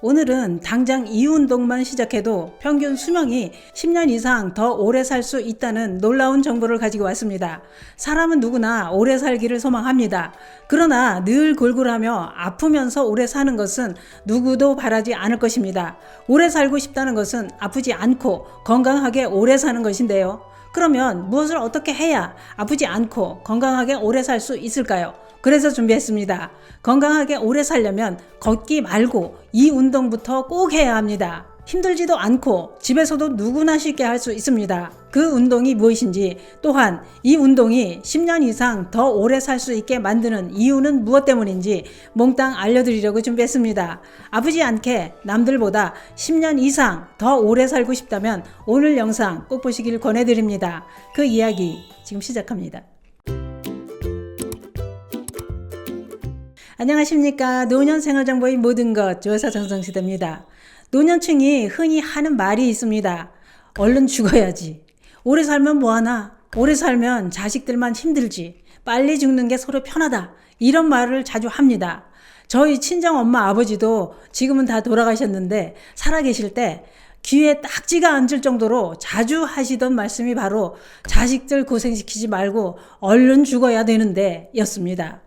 오늘은 당장 이 운동만 시작해도 평균 수명이 10년 이상 더 오래 살 수 있다는 놀라운 정보를 가지고 왔습니다. 사람은 누구나 오래 살기를 소망합니다. 그러나 늘 골골하며 아프면서 오래 사는 것은 누구도 바라지 않을 것입니다. 오래 살고 싶다는 것은 아프지 않고 건강하게 오래 사는 것인데요. 그러면 무엇을 어떻게 해야 아프지 않고 건강하게 오래 살 수 있을까요? 그래서 준비했습니다. 건강하게 오래 살려면 걷기 말고 이 운동부터 꼭 해야 합니다. 힘들지도 않고 집에서도 누구나 쉽게 할 수 있습니다. 그 운동이 무엇인지, 또한 이 운동이 10년 이상 더 오래 살 수 있게 만드는 이유는 무엇 때문인지 몽땅 알려드리려고 준비했습니다. 아프지 않게 남들보다 10년 이상 더 오래 살고 싶다면 오늘 영상 꼭 보시길 권해드립니다. 그 이야기 지금 시작합니다. 안녕하십니까. 노년생활정보의 모든 것 조여사 정성시대입니다. 노년층이 흔히 하는 말이 있습니다. 얼른 죽어야지. 오래 살면 뭐하나? 오래 살면 자식들만 힘들지. 빨리 죽는 게 서로 편하다. 이런 말을 자주 합니다. 저희 친정엄마 아버지도 지금은 다 돌아가셨는데 살아계실 때 귀에 딱지가 앉을 정도로 자주 하시던 말씀이 바로 자식들 고생시키지 말고 얼른 죽어야 되는데 였습니다.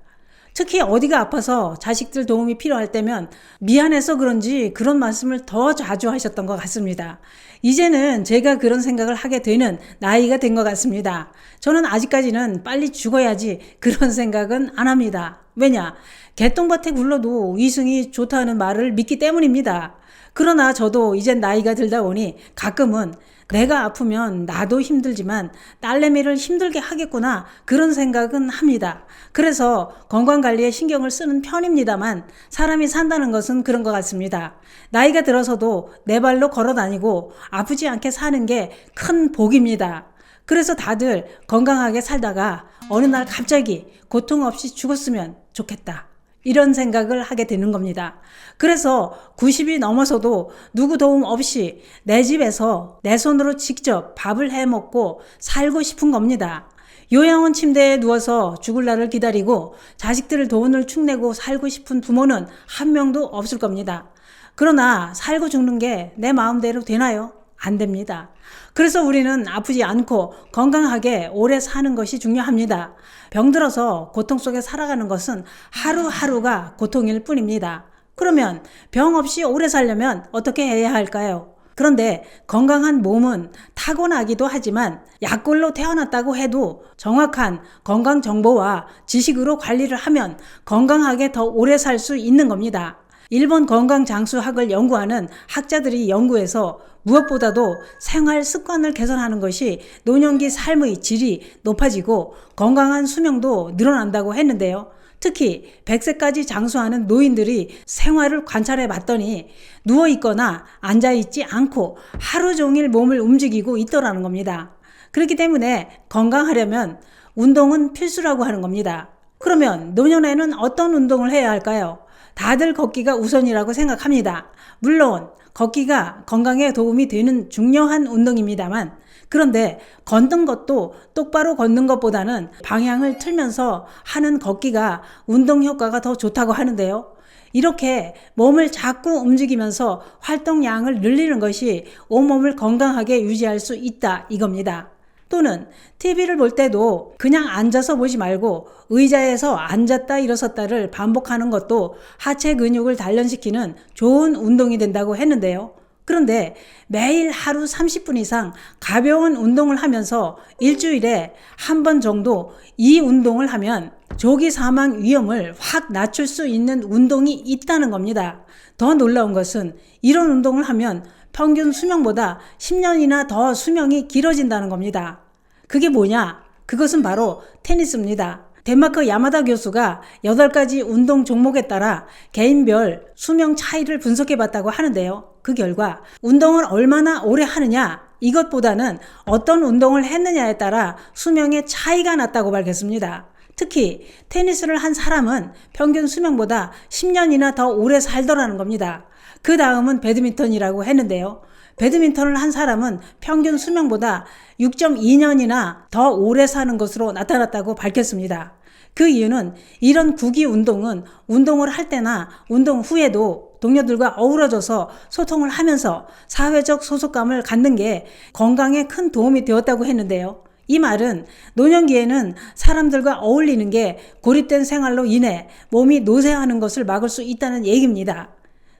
특히 어디가 아파서 자식들 도움이 필요할 때면 미안해서 그런지 그런 말씀을 더 자주 하셨던 것 같습니다. 이제는 제가 그런 생각을 하게 되는 나이가 된 것 같습니다. 저는 아직까지는 빨리 죽어야지 그런 생각은 안 합니다. 왜냐? 개똥밭에 굴러도 위승이 좋다는 말을 믿기 때문입니다. 그러나 저도 이젠 나이가 들다 보니 가끔은 내가 아프면 나도 힘들지만 딸내미를 힘들게 하겠구나 그런 생각은 합니다. 그래서 건강관리에 신경을 쓰는 편입니다만 사람이 산다는 것은 그런 것 같습니다. 나이가 들어서도 내 발로 걸어 다니고 아프지 않게 사는 게 큰 복입니다. 그래서 다들 건강하게 살다가 어느 날 갑자기 고통 없이 죽었으면 좋겠다. 이런 생각을 하게 되는 겁니다. 그래서 90이 넘어서도 누구 도움 없이 내 집에서 내 손으로 직접 밥을 해 먹고 살고 싶은 겁니다. 요양원 침대에 누워서 죽을 날을 기다리고 자식들을 돈을 축내고 살고 싶은 부모는 한 명도 없을 겁니다. 그러나 살고 죽는 게 내 마음대로 되나요? 안 됩니다. 그래서 우리는 아프지 않고 건강하게 오래 사는 것이 중요합니다. 병들어서 고통 속에 살아가는 것은 하루하루가 고통일 뿐입니다. 그러면 병 없이 오래 살려면 어떻게 해야 할까요? 그런데 건강한 몸은 타고나기도 하지만 약골로 태어났다고 해도 정확한 건강 정보와 지식으로 관리를 하면 건강하게 더 오래 살 수 있는 겁니다. 일본 건강장수학을 연구하는 학자들이 연구해서 무엇보다도 생활 습관을 개선하는 것이 노년기 삶의 질이 높아지고 건강한 수명도 늘어난다고 했는데요. 특히 100세까지 장수하는 노인들이 생활을 관찰해 봤더니 누워있거나 앉아있지 않고 하루 종일 몸을 움직이고 있더라는 겁니다. 그렇기 때문에 건강하려면 운동은 필수라고 하는 겁니다. 그러면 노년에는 어떤 운동을 해야 할까요? 다들 걷기가 우선이라고 생각합니다. 물론 걷기가 건강에 도움이 되는 중요한 운동입니다만, 그런데 걷는 것도 똑바로 걷는 것보다는 방향을 틀면서 하는 걷기가 운동 효과가 더 좋다고 하는데요. 이렇게 몸을 자꾸 움직이면서 활동량을 늘리는 것이 온몸을 건강하게 유지할 수 있다 이겁니다. 또는 TV를 볼 때도 그냥 앉아서 보지 말고 의자에서 앉았다 일어섰다를 반복하는 것도 하체 근육을 단련시키는 좋은 운동이 된다고 했는데요. 그런데 매일 하루 30분 이상 가벼운 운동을 하면서 일주일에 한 번 정도 이 운동을 하면 조기 사망 위험을 확 낮출 수 있는 운동이 있다는 겁니다. 더 놀라운 것은 이런 운동을 하면 평균 수명보다 10년이나 더 수명이 길어진다는 겁니다. 그게 뭐냐? 그것은 바로 테니스입니다. 덴마크 야마다 교수가 8가지 운동 종목에 따라 개인별 수명 차이를 분석해 봤다고 하는데요. 그 결과 운동을 얼마나 오래 하느냐 이것보다는 어떤 운동을 했느냐에 따라 수명의 차이가 났다고 밝혔습니다. 특히 테니스를 한 사람은 평균 수명보다 10년이나 더 오래 살더라는 겁니다. 그 다음은 배드민턴이라고 했는데요. 배드민턴을 한 사람은 평균 수명보다 6.2년이나 더 오래 사는 것으로 나타났다고 밝혔습니다. 그 이유는 이런 구기 운동은 운동을 할 때나 운동 후에도 동료들과 어우러져서 소통을 하면서 사회적 소속감을 갖는 게 건강에 큰 도움이 되었다고 했는데요. 이 말은 노년기에는 사람들과 어울리는 게 고립된 생활로 인해 몸이 노쇠하는 것을 막을 수 있다는 얘기입니다.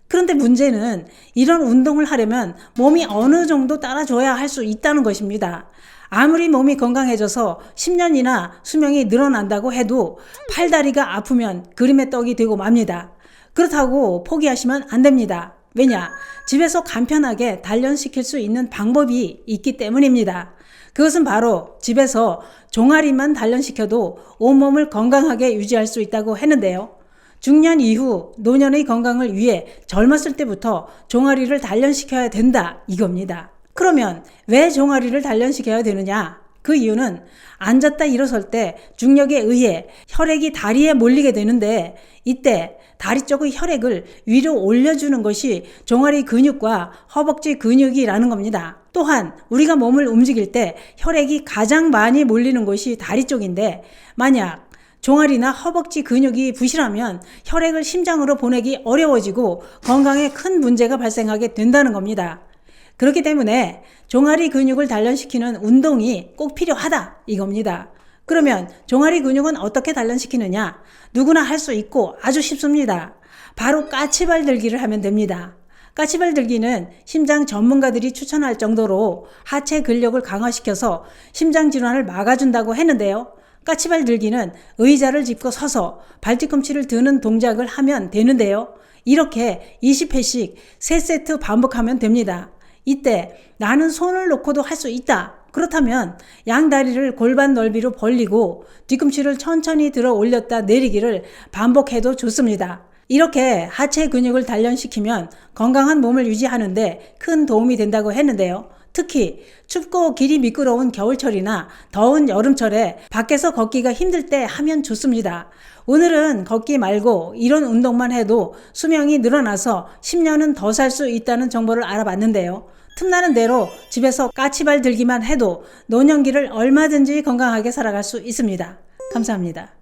그런데 문제는 이런 운동을 하려면 몸이 어느 정도 따라줘야 할 수 있다는 것입니다. 아무리 몸이 건강해져서 10년이나 수명이 늘어난다고 해도 팔다리가 아프면 그림의 떡이 되고 맙니다. 그렇다고 포기하시면 안 됩니다. 왜냐? 집에서 간편하게 단련시킬 수 있는 방법이 있기 때문입니다. 그것은 바로 집에서 종아리만 단련시켜도 온몸을 건강하게 유지할 수 있다고 했는데요. 중년 이후 노년의 건강을 위해 젊었을 때부터 종아리를 단련시켜야 된다 이겁니다. 그러면 왜 종아리를 단련시켜야 되느냐? 그 이유는 앉았다 일어설 때 중력에 의해 혈액이 다리에 몰리게 되는데 이때 다리 쪽의 혈액을 위로 올려주는 것이 종아리 근육과 허벅지 근육이라는 겁니다. 또한 우리가 몸을 움직일 때 혈액이 가장 많이 몰리는 곳이 다리 쪽인데 만약 종아리나 허벅지 근육이 부실하면 혈액을 심장으로 보내기 어려워지고 건강에 큰 문제가 발생하게 된다는 겁니다. 그렇기 때문에 종아리 근육을 단련시키는 운동이 꼭 필요하다 이겁니다. 그러면 종아리 근육은 어떻게 단련시키느냐? 누구나 할 수 있고 아주 쉽습니다. 바로 까치발 들기를 하면 됩니다. 까치발 들기는 심장 전문가들이 추천할 정도로 하체 근력을 강화시켜서 심장 질환을 막아준다고 했는데요. 까치발 들기는 의자를 짚고 서서 발뒤꿈치를 드는 동작을 하면 되는데요. 이렇게 20회씩 3세트 반복하면 됩니다. 이때 나는 손을 놓고도 할 수 있다. 그렇다면 양다리를 골반 넓이로 벌리고 뒤꿈치를 천천히 들어 올렸다 내리기를 반복해도 좋습니다. 이렇게 하체 근육을 단련시키면 건강한 몸을 유지하는데 큰 도움이 된다고 했는데요. 특히 춥고 길이 미끄러운 겨울철이나 더운 여름철에 밖에서 걷기가 힘들 때 하면 좋습니다. 오늘은 걷기 말고 이런 운동만 해도 수명이 늘어나서 10년은 더 살 수 있다는 정보를 알아봤는데요. 틈나는 대로 집에서 까치발 들기만 해도 노년기를 얼마든지 건강하게 살아갈 수 있습니다. 감사합니다.